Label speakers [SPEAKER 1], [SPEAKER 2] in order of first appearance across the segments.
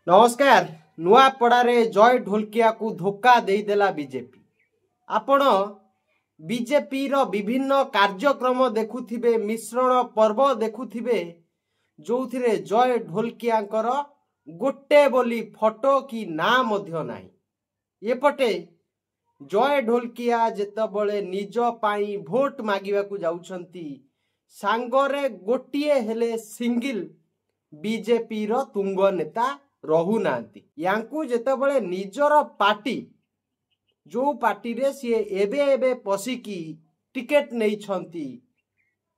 [SPEAKER 1] नमस्कार। नुआपड़ारे जय ढोलकिया को धोखा देदेला बीजेपी। आपण बीजेपी रो विभिन्न कार्यक्रम देखुथिबे, मिश्रण पर्व देखुथिबे, जो थिरे जय ढोलकियांकर गोटे बोली फोटो की ना मध्य नाही। एपटे जय ढोलकिया जेतबळे निज पाई भोट मागिबाकू जाउछंती, सांगरे गोटिए हेले सिंगल बीजेपी रो तुंग नेता रहू नांती। यांकू जेतबळे निजर पार्टी जो पार्टी रे सी एबे एबे पसिकी टिकेट नहीं छंती,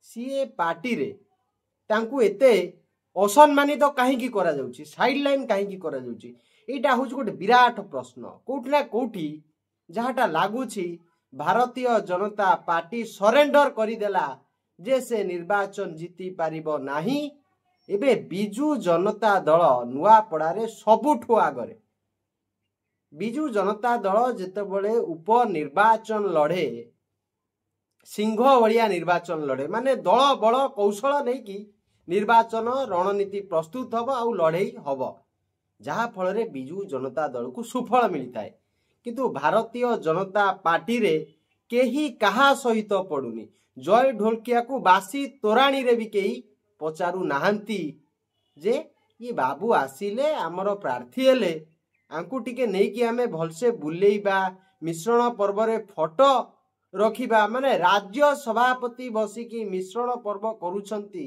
[SPEAKER 1] सी पार्टी रे तांकू एते असम्मानित कहीं करा जाउची, साइड लाइन कहीं करा जाउची। एटा होच गोटे विराट प्रश्न। कोठी ना कोठी जहाटा लागुची भारतीय जनता पार्टी सरेंडर करिदेला जे से निर्वाचन जीति पारिबो नाही। एबे बिजू जनता दल नुआपड़ारे सबुठु आगरे। बिजू जनता दल जेतेबळे उपनिर्वाचन लड़े, सिंह भलिया निर्वाचन लड़े, माने दल बल कौशल नहीं कि निर्वाचन रणनीति प्रस्तुत हब आउ लड़ई हब, जहा फल रे बिजू जनता दल को सुफल मिलता है। किंतु भारतीय जनता पार्टी रे केही कहा सहित पड़ुनी। जय ढोलकिया को बासी तोराणी रे भी केही पचारू नाहंती जे ये बाबू आसिले आमर प्रार्थी हेले आंकू टिके नहीं कि आमे भलसे बुलेइबा, मिश्रण पर्व रे फोटो रखिबा। माने राज्य सभापति बसिकी मिश्रण पर्व करूछंती,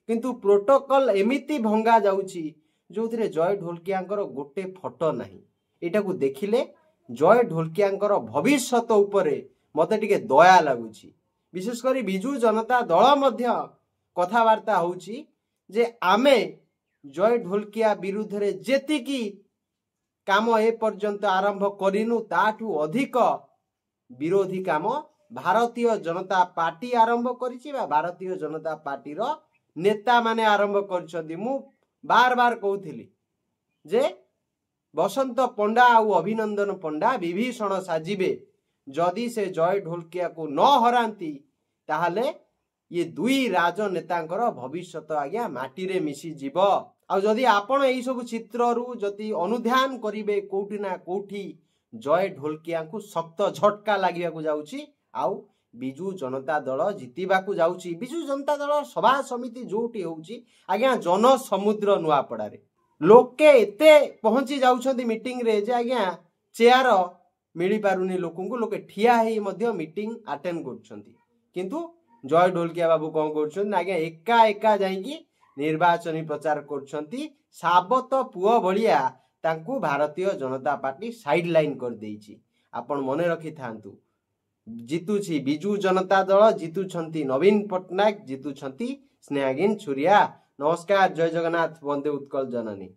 [SPEAKER 1] किंतु प्रोटोकॉल एमिति भंगा जाउची जो थिरे जय ढोलकियांकर गोटे फोटो नाही। एटा को देखिले जय ढोलकियांकर भविष्यत उपरे मते टिके दया लागुची। विशेष करी बिजू जनता दल मध्य कथावार्ता होउची जे आमे जय ढोलकिया विरुद्ध रे जेतिकी काम ए पर्यंत आरंभ करिनु ताठू अधिक विरोधी काम भारतीय जनता पार्टी आरंभ करिछि बा भारतीय जनता पार्टी रो नेता माने आरंभ करछथि। मु बार बार कहूथिली जे बसंत पंडा आउ अभिनंदन पंडा विभीषण साजिबे, जदि से जय ढोलकिया को न हरांती ताहले ये दुई राजनेतांकर भविष्यत आज्ञा माटी रे मिसी जीव। आ जदि आपण एई सब चित्र रु जदि अनुध्यान करिवे कोठी ना कोठी जय ढोलकिया को शक्त झटका लागिया को जाउची आउ बिजू जनता दल जितिबा को जाउची। बिजू जनता दल सभा समिति जोटी होउची आज्ञा जन समुद्र नुआपड़ा रे लोके एते पहुंची जाउछंती मीटिंग रे जे आज्ञा चेयर मिली पारुनी लोकन को, लोके ठिया हेई मध्य मीटिंग अटेंड करछंती। किंतु जय ढोलकिया बाबू कौन कर आज्ञा एका एका जाइकी निर्वाचनी प्रचार करछंती। साबत पुओ भलिया तांकू Bharatiya Janata party side line कर देइछि। आपण मने रखि थांतु, जितुछि बिजू जनता दल, जितुछंती नवीन पटनायक, जितुछंती स्नेहागिन छुरिया। नमस्कार। जय जगन्नाथ। वंदे उत्कल जननी।